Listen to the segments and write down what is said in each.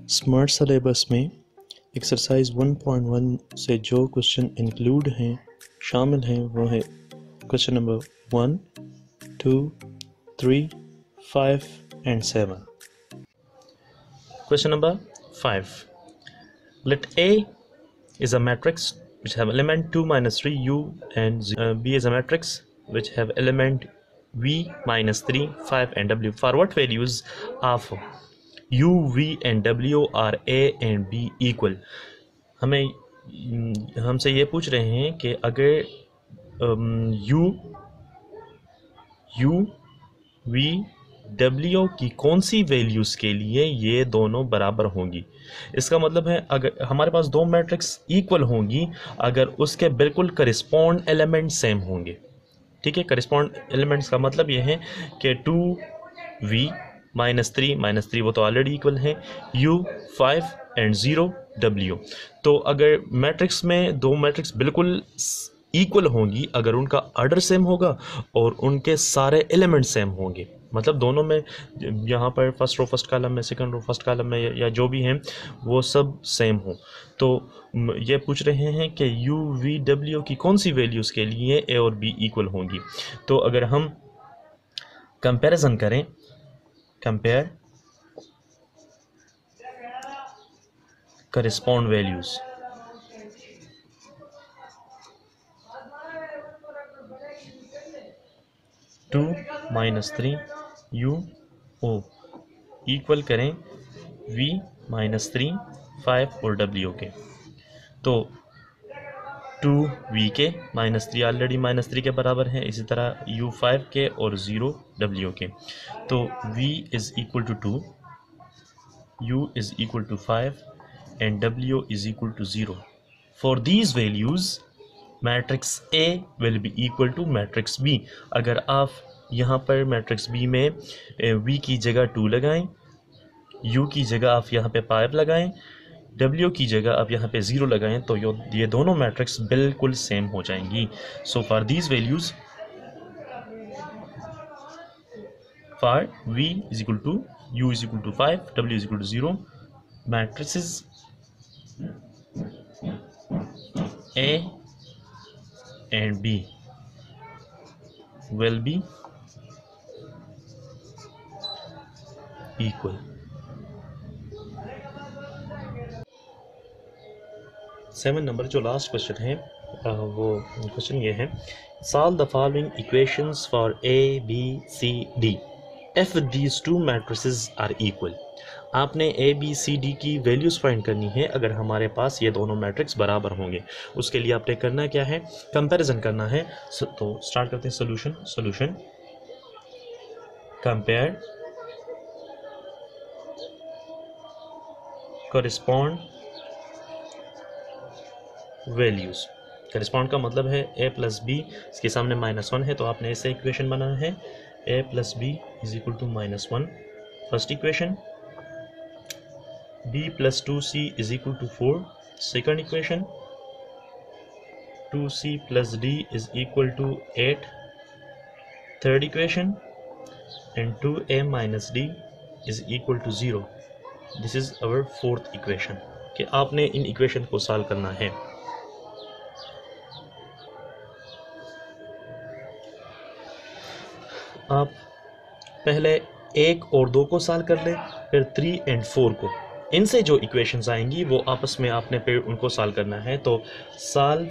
Smart syllabus में exercise 1.1 से जो क्वेश्चन इंक्लूड हैं शामिल हैं वो है question number 1, 2, 3, 5 and 7. Question number 5. Let A is a matrix which have element 2 minus 3 U and B is a matrix which have element V minus 3 5 and W. For what values of U, V and W are A and B equal? हमसे ये पूछ रहे हैं कि अगर U, V, W की कौन सी values के लिए ये दोनों बराबर होंगी। इसका मतलब है अगर हमारे पास दो मैट्रिक्स इक्वल होंगी अगर उसके बिल्कुल करिस्पॉन्ड एलिमेंट सेम होंगे। ठीक है, करिस्पॉन्ड एलिमेंट्स का मतलब ये है कि 2V माइनस थ्री वो तो ऑलरेडी इक्वल है, U 5 एंड 0 W। तो अगर मैट्रिक्स में दो मैट्रिक्स बिल्कुल इक्वल होंगी अगर उनका ऑर्डर सेम होगा और उनके सारे एलिमेंट सेम होंगे, मतलब दोनों में यहाँ पर फर्स्ट रो फर्स्ट कॉलम में, सेकंड रो फर्स्ट कॉलम में या जो भी हैं वो सब सेम हो, तो ये पूछ रहे हैं कि U, V, W की कौन सी वैल्यूज़ के लिए A और B इक्वल होंगी। तो अगर हम कंपैरिजन करें, compare correspond values, two minus 3 U O equal करें V माइनस 3 5 और W के। तो 2V के माइनस 3 ऑलरेडी माइनस 3 के बराबर है, इसी तरह U 5 के और 0 W के। तो V is equal to 2, U is equal to 5 and W is equal to 0। For these values matrix A will be equal to matrix B। अगर आप यहाँ पर मैट्रिक्स B में V की जगह 2 लगाएं, U की जगह आप यहाँ पे 5 लगाएं, W की जगह आप यहाँ पे 0 लगाएं, तो ये दोनों मैट्रिक्स बिल्कुल सेम हो जाएंगी। So for these values, for V is equal to U is equal to 5, W is equal to 0, matrices A and B will be equal। 7 number जो लास्ट क्वेश्चन है वो क्वेश्चन ये है, solve the following equations for A, B, C, D if these two matrices are equal। आपने A, B, C, D की values find करनी है अगर हमारे पास ये दोनों मैट्रिक्स बराबर होंगे। उसके लिए आपने करना क्या है, कंपैरिजन करना है। तो स्टार्ट करते हैं solution compare correspond values. Correspond का मतलब है A प्लस B, इसके सामने -1 है तो आपने ऐसे इक्वेशन बनाना है, A plus B is equal to -1 first equation, B plus 2C is equal to 4 second equation, 2C plus D is equal to 8 third equation, and 2A minus D is equal to 0। This is our fourth equation. कि आपने in equation को solve करना है। आप पहले 1 और 2 को solve कर लें, फिर 3 एंड 4 को। इनसे जो इक्वेशंस आएंगी वो आपस में आपने फिर उनको सॉल्व करना है। तो सॉल्व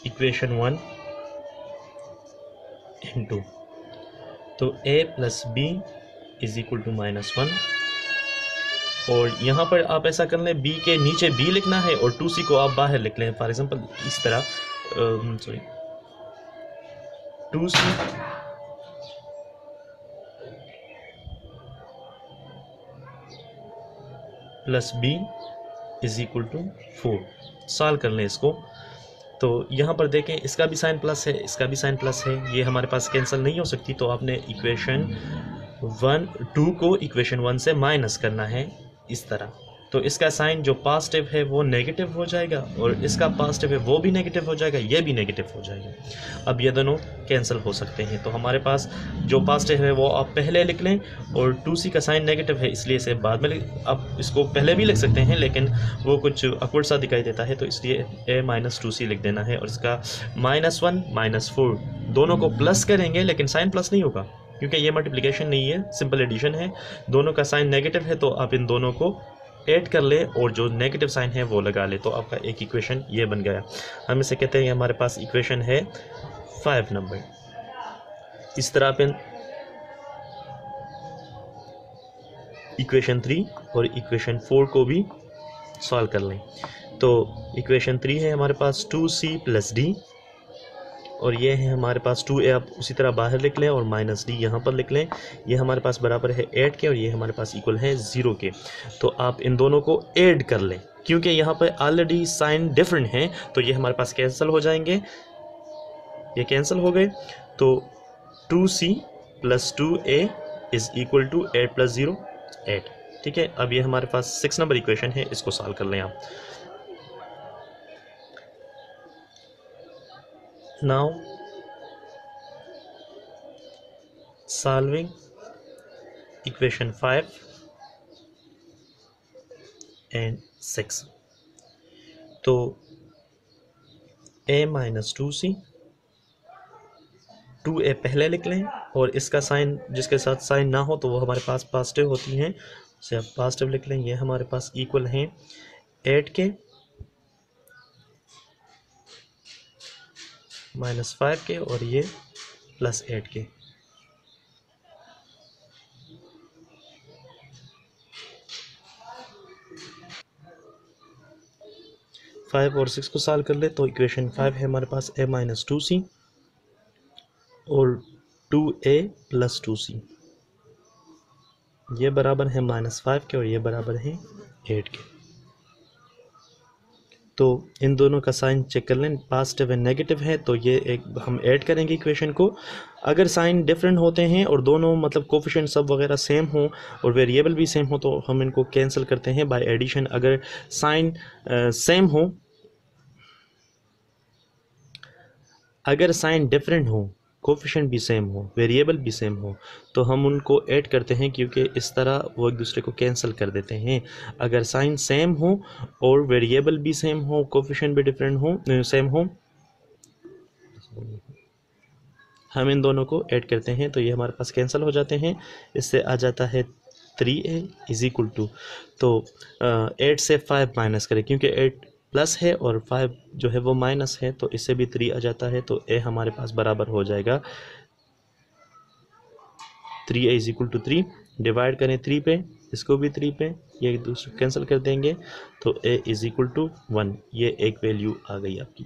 इक्वेशन 1 एंड 2। तो A plus B is equal to -1, और यहाँ पर आप ऐसा कर लें, B के नीचे B लिखना है और 2C को आप बाहर लिख लें। फॉर एग्जांपल इस तरह 2C plus B is equal to 4। Solve कर लें इसको। तो यहाँ पर देखें, इसका भी साइन प्लस है, इसका भी साइन प्लस है, ये हमारे पास कैंसिल नहीं हो सकती। तो आपने इक्वेशन 2 को इक्वेशन 1 से माइनस करना है इस तरह। तो इसका साइन जो पॉजिटिव है वो नेगेटिव हो जाएगा और इसका पॉजिटिव है वो भी नेगेटिव हो जाएगा, ये भी नेगेटिव हो जाएगा। अब ये दोनों कैंसिल हो सकते हैं। तो हमारे पास जो पॉजिटिव है वो आप पहले लिख लें और 2c का साइन नेगेटिव है इसलिए इसे बाद में आप इसको पहले भी लिख सकते हैं, लेकिन वो कुछ अकवर्ड सा दिखाई देता है, तो इसलिए a माइनस 2c लिख देना है। और इसका -1 -4 दोनों को प्लस करेंगे, लेकिन साइन प्लस नहीं होगा क्योंकि ये मल्टीप्लिकेशन नहीं है, सिंपल एडिशन है। दोनों का साइन नेगेटिव है तो आप इन दोनों को ऐड कर ले और जो नेगेटिव साइन है वो लगा ले, तो आपका एक इक्वेशन ये बन गया। हम इसे कहते हैं हमारे पास इक्वेशन है 5 नंबर। इस तरह अपन इक्वेशन 3 और इक्वेशन 4 को भी सॉल्व कर लें। तो इक्वेशन 3 है हमारे पास 2c + d और ये है हमारे पास 2a, आप उसी तरह बाहर लिख लें और -d यहाँ पर लिख लें। ये हमारे पास बराबर है 8 के और ये हमारे पास इक्वल है 0 के। तो आप इन दोनों को ऐड कर लें क्योंकि यहाँ पर ऑलरेडी साइन डिफरेंट हैं, तो ये हमारे पास कैंसिल हो जाएंगे, ये कैंसिल हो गए। तो 2c + 2a = 8 + 0 8। ठीक है, अब ये हमारे पास 6 नंबर इक्वेशन है, इसको सॉल्व कर लें आप। Now solving equation 5 and 6। तो a - 2c, 2a पहले लिख लें और इसका साइन जिसके साथ साइन ना हो तो वो हमारे पास पॉजिटिव होती हैं, उसे आप पॉजिटिव लिख लें। ये हमारे पास इक्वल हैं 8 के -5 के और ये +8 के। फाइव और 6 को सॉल्व कर ले तो इक्वेशन 5 है हमारे पास a - 2c और 2a + 2c, ये बराबर है -5 के और ये बराबर है 8 के। तो इन दोनों का साइन चेक कर लें, पॉजिटिव एंड नेगेटिव है, तो ये एक हम ऐड करेंगे इक्वेशन को। अगर साइन डिफरेंट होते हैं और दोनों मतलब कोफिशिएंट सब वगैरह सेम हो और वेरिएबल भी सेम हो तो हम इनको कैंसिल करते हैं बाय एडिशन। अगर साइन सेम हो, अगर साइन डिफरेंट हो, कोफिशिएंट भी सेम हो, वेरिएबल भी सेम हो, तो हम उनको ऐड करते हैं क्योंकि इस तरह वो एक दूसरे को कैंसिल कर देते हैं। अगर साइन सेम हो और वेरिएबल भी सेम हो, कोफिशिएंट भी डिफरेंट हो, सेम हो, हम इन दोनों को ऐड करते हैं तो ये हमारे पास कैंसिल हो जाते हैं। इससे आ जाता है 3a = तो 8 से 5 माइनस करें क्योंकि 8 प्लस है और 5 जो है वो माइनस है, तो इससे भी 3 आ जाता है। तो a हमारे पास बराबर हो जाएगा 3a = 3। डिवाइड करें 3 पे, इसको भी 3 पे, ये एक दूसरे कैंसिल कर देंगे तो a = 1, ये एक वैल्यू आ गई आपकी।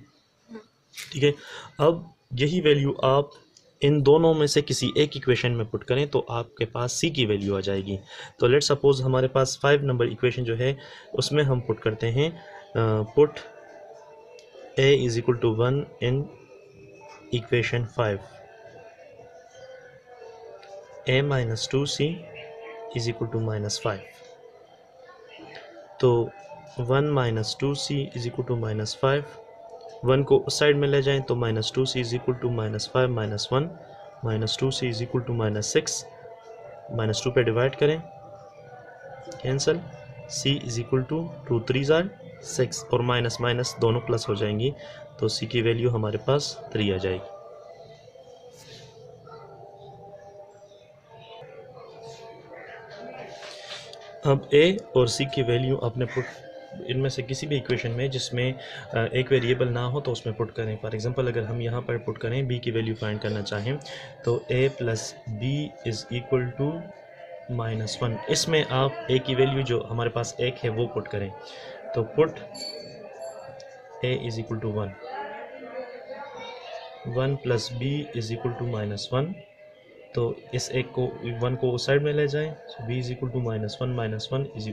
ठीक है, अब यही वैल्यू आप इन दोनों में से किसी एक इक्वेशन में पुट करें तो आपके पास c की वैल्यू आ जाएगी। तो लेट्स सपोज हमारे पास 5 नंबर इक्वेशन जो है उसमें हम पुट करते हैं, put a = 1 in equation 5, a - 2c = -5। तो 1 - 2c = -5, 1 को उस साइड में ले जाएं तो -2c = -5 - 1 -2c = -6, -2 पे डिवाइड करें, कैंसिल, c = 2 3 6 और माइनस माइनस दोनों प्लस हो जाएंगी, तो c की वैल्यू हमारे पास 3 आ जाएगी। अब a और c की वैल्यू आपने पुट इनमें से किसी भी इक्वेशन में जिसमें एक वेरिएबल ना हो तो उसमें पुट करें। फॉर एग्जांपल अगर हम यहाँ पर पुट करें b की वैल्यू फाइंड करना चाहें तो a + b = -1, इसमें आप a की वैल्यू जो हमारे पास 1 है वो पुट करें। तो पुट a = 1 + b = -1, तो इस एक को 1 को उस साइड में ले जाएं, so b = -1 - 1 =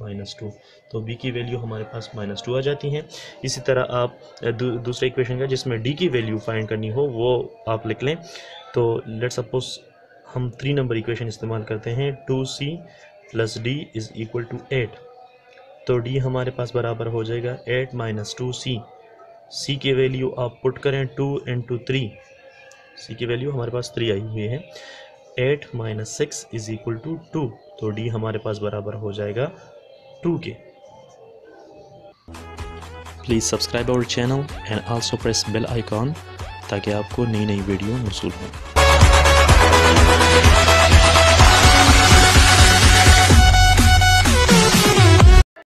-2, तो b की वैल्यू हमारे पास -2 आ जाती हैं। इसी तरह आप दूसरे इक्वेशन का जिसमें d की वैल्यू फाइंड करनी हो वो आप लिख लें। तो लेट्स सपोज हम 3 नंबर इक्वेशन इस्तेमाल करते हैं, 2c + d = 8। तो डी हमारे पास बराबर हो जाएगा 8 माइनस 2c। सी की वैल्यू आप पुट करें 2 इंटू 3, सी की वैल्यू हमारे पास 3 आई हुई है। 8 माइनस 6 इज इक्वल टू 2, तो डी हमारे पास बराबर हो जाएगा 2 के। Please subscribe our channel and also press bell icon ताकि आपको नई नई वीडियो मौसूल हो।